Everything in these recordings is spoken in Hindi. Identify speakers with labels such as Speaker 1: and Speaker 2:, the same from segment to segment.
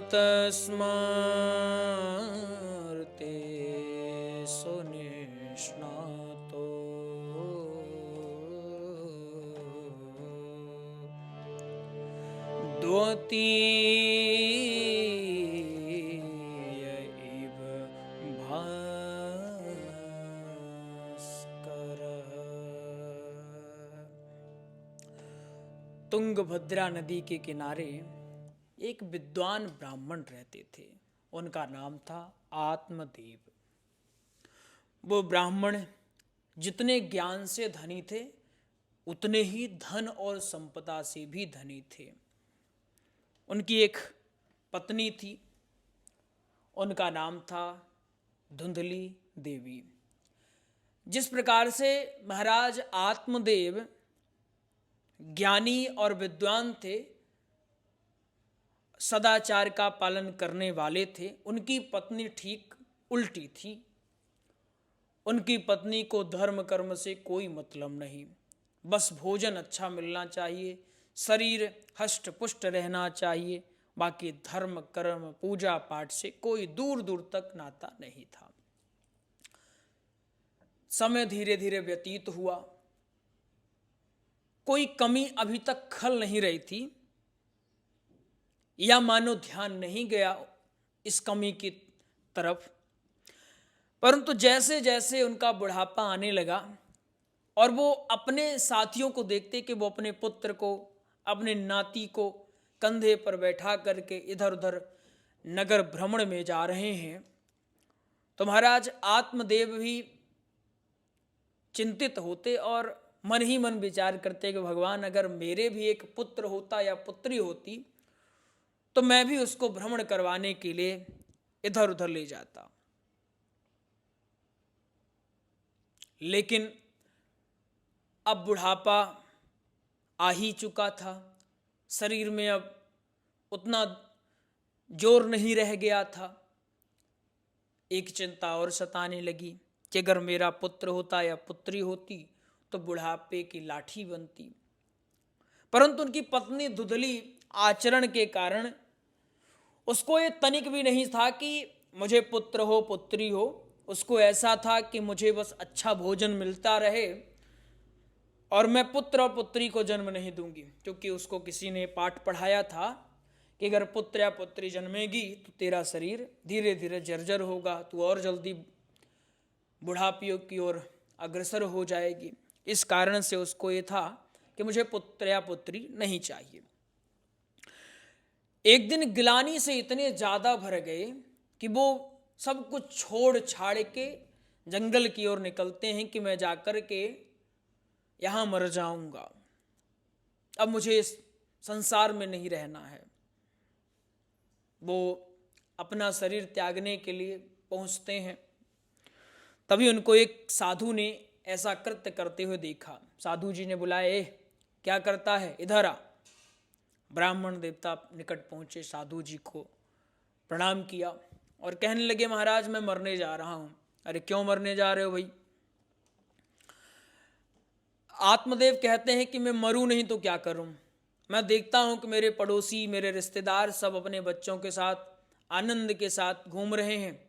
Speaker 1: तस्मार्ते सुनिष्णातो द्वितीय इव भास्करः। तुंगभद्रा नदी के किनारे एक विद्वान ब्राह्मण रहते थे। उनका नाम था आत्मदेव। वो ब्राह्मण जितने ज्ञान से धनी थे उतने ही धन और संपदा से भी धनी थे। उनकी एक पत्नी थी, उनका नाम था धुंधली देवी। जिस प्रकार से महाराज आत्मदेव ज्ञानी और विद्वान थे, सदाचार का पालन करने वाले थे, उनकी पत्नी ठीक उल्टी थी। उनकी पत्नी को धर्म कर्म से कोई मतलब नहीं, बस भोजन अच्छा मिलना चाहिए, शरीर हष्ट पुष्ट रहना चाहिए, बाकी धर्म कर्म पूजा पाठ से कोई दूर दूर तक नाता नहीं था। समय धीरे धीरे व्यतीत हुआ, कोई कमी अभी तक खल नहीं रही थी, या मानो ध्यान नहीं गया इस कमी की तरफ। परंतु जैसे जैसे उनका बुढ़ापा आने लगा और वो अपने साथियों को देखते कि वो अपने पुत्र को, अपने नाती को कंधे पर बैठा करके इधर उधर नगर भ्रमण में जा रहे हैं, तो महाराज आत्मदेव भी चिंतित होते और मन ही मन विचार करते कि भगवान, अगर मेरे भी एक पुत्र होता या पुत्री होती तो मैं भी उसको भ्रमण करवाने के लिए इधर उधर ले जाता। लेकिन अब बुढ़ापा आ ही चुका था, शरीर में अब उतना जोर नहीं रह गया था। एक चिंता और सताने लगी कि अगर मेरा पुत्र होता या पुत्री होती तो बुढ़ापे की लाठी बनती। परंतु उनकी पत्नी धुंधली आचरण के कारण उसको ये तनिक भी नहीं था कि मुझे पुत्र हो पुत्री हो। उसको ऐसा था कि मुझे बस अच्छा भोजन मिलता रहे और मैं पुत्र और पुत्री को जन्म नहीं दूंगी, क्योंकि उसको किसी ने पाठ पढ़ाया था कि अगर पुत्र या पुत्री जन्मेगी तो तेरा शरीर धीरे धीरे जर्जर होगा, तू और जल्दी बुढ़ापे की ओर अग्रसर हो जाएगी। इस कारण से उसको ये था कि मुझे पुत्र या पुत्री नहीं चाहिए। एक दिन गिलानी से इतने ज्यादा भर गए कि वो सब कुछ छोड़ छाड़ के जंगल की ओर निकलते हैं कि मैं जाकर के यहां मर जाऊंगा, अब मुझे इस संसार में नहीं रहना है। वो अपना शरीर त्यागने के लिए पहुंचते हैं। तभी उनको एक साधु ने ऐसा कृत्य करते हुए देखा। साधु जी ने बुलाया, ए क्या करता है, इधर आ। ब्राह्मण देवता निकट पहुंचे, साधु जी को प्रणाम किया और कहने लगे, महाराज मैं मरने जा रहा हूं। अरे क्यों मरने जा रहे हो भाई? आत्मदेव कहते हैं कि मैं मरूं नहीं तो क्या करूं। मैं देखता हूं कि मेरे पड़ोसी, मेरे रिश्तेदार सब अपने बच्चों के साथ आनंद के साथ घूम रहे हैं।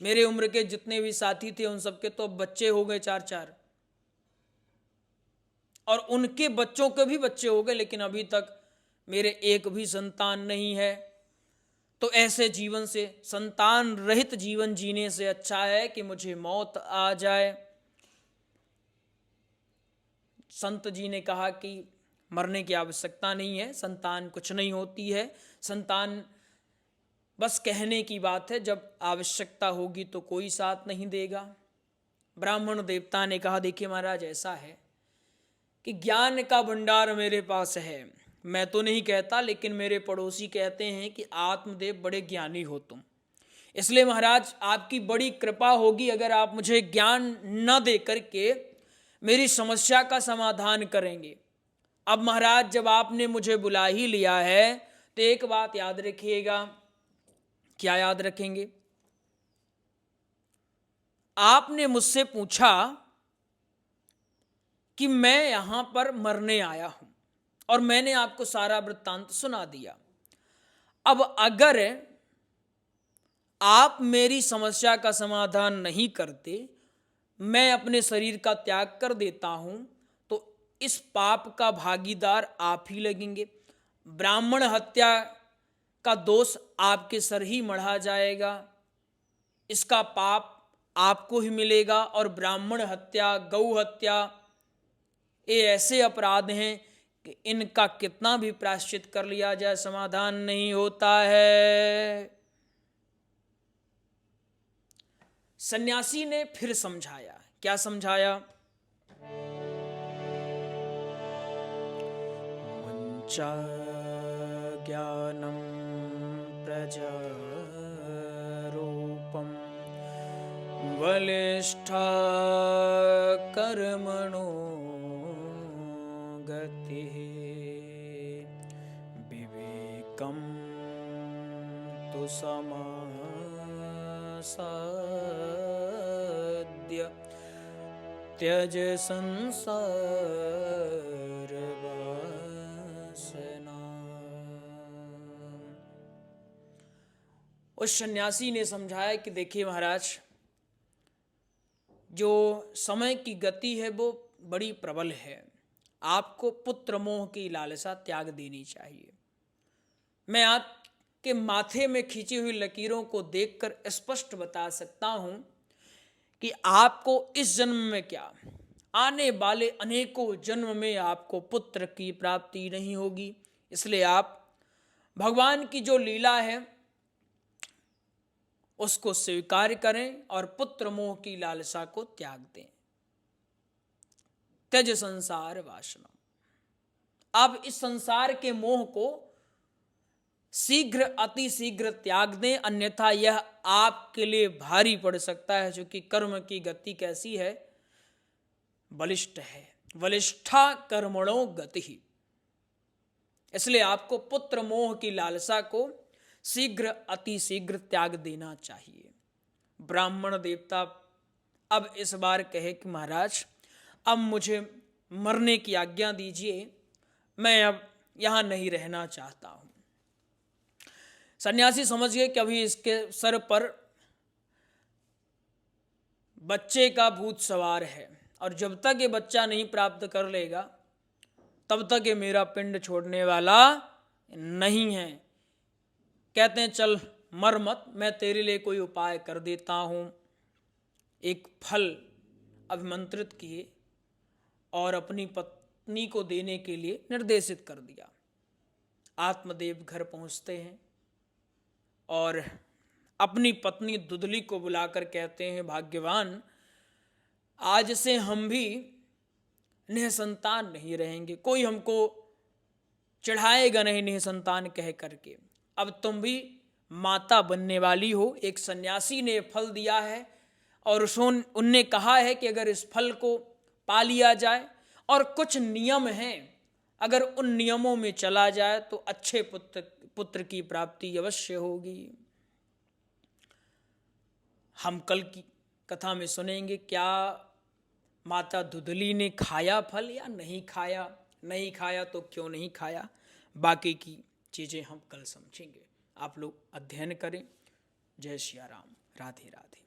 Speaker 1: मेरे उम्र के जितने भी साथी थे उन सबके तो बच्चे हो गए 4-4, और उनके बच्चों के भी बच्चे हो गए, लेकिन अभी तक मेरे एक भी संतान नहीं है। तो ऐसे जीवन से, संतान रहित जीवन जीने से अच्छा है कि मुझे मौत आ जाए। संत जी ने कहा कि मरने की आवश्यकता नहीं है, संतान कुछ नहीं होती है, संतान बस कहने की बात है, जब आवश्यकता होगी तो कोई साथ नहीं देगा। ब्राह्मण देवता ने कहा, देखिए महाराज ऐसा है कि ज्ञान का भंडार मेरे पास है, मैं तो नहीं कहता, लेकिन मेरे पड़ोसी कहते हैं कि आत्मदेव बड़े ज्ञानी हो तुम, इसलिए महाराज आपकी बड़ी कृपा होगी अगर आप मुझे ज्ञान न दे करके मेरी समस्या का समाधान करेंगे। अब महाराज जब आपने मुझे बुला ही लिया है तो एक बात याद रखिएगा। क्या याद रखेंगे? आपने मुझसे पूछा कि मैं यहां पर मरने आया हूं और मैंने आपको सारा वृत्तांत सुना दिया। अब अगर आप मेरी समस्या का समाधान नहीं करते, मैं अपने शरीर का त्याग कर देता हूं, तो इस पाप का भागीदार आप ही लगेंगे। ब्राह्मण हत्या का दोष आपके सर ही मढ़ा जाएगा, इसका पाप आपको ही मिलेगा। और ब्राह्मण हत्या, गौ हत्या, ये ऐसे अपराध हैं कि इनका कितना भी प्रायश्चित कर लिया जाए, समाधान नहीं होता है। सन्यासी ने फिर समझाया। क्या समझाया? मंचा ज्ञानम प्रजारूपम बलिष्ठा कर्मणो गति विवेकम तु समासाद्य त्यज संसार वासना। उस सन्यासी ने समझाया कि देखिए महाराज, जो समय की गति है वो बड़ी प्रबल है, आपको पुत्र मोह की लालसा त्याग देनी चाहिए। मैं आपके माथे में खींची हुई लकीरों को देखकर स्पष्ट बता सकता हूं कि आपको इस जन्म में क्या, आने वाले अनेकों जन्म में आपको पुत्र की प्राप्ति नहीं होगी। इसलिए आप भगवान की जो लीला है उसको स्वीकार करें और पुत्र मोह की लालसा को त्याग दें। त्यज संसार वासना। अब इस संसार के मोह को शीघ्र, अति शीघ्र त्याग दें, अन्यथा यह आपके लिए भारी पड़ सकता है। क्योंकि कर्म की गति कैसी है? बलिष्ठ है। बलिष्ठा कर्मणो गति। इसलिए आपको पुत्र मोह की लालसा को शीघ्र, अति शीघ्र त्याग देना चाहिए। ब्राह्मण देवता अब इस बार कहे कि महाराज, अब मुझे मरने की आज्ञा दीजिए, मैं अब यहां नहीं रहना चाहता हूं। सन्यासी समझ गए कि अभी इसके सर पर बच्चे का भूत सवार है, और जब तक ये बच्चा नहीं प्राप्त कर लेगा तब तक ये मेरा पिंड छोड़ने वाला नहीं है। कहते हैं चल मर मत, मैं तेरे लिए कोई उपाय कर देता हूं। एक फल अभिमंत्रित किए और अपनी पत्नी को देने के लिए निर्देशित कर दिया। आत्मदेव घर पहुंचते हैं और अपनी पत्नी दुदली को बुलाकर कहते हैं, भाग्यवान, आज से हम भी निःसंतान नहीं रहेंगे, कोई हमको चढ़ाएगा नहीं निःसंतान कह करके। अब तुम भी माता बनने वाली हो। एक सन्यासी ने फल दिया है और उनने कहा है कि अगर इस फल को पा लिया जाए और कुछ नियम हैं, अगर उन नियमों में चला जाए तो अच्छे पुत्र की प्राप्ति अवश्य होगी। हम कल की कथा में सुनेंगे क्या माता दुदली ने खाया फल या नहीं खाया। नहीं खाया तो क्यों नहीं खाया, बाकी की चीज़ें हम कल समझेंगे। आप लोग अध्ययन करें। जय सिया राम। राधे राधे।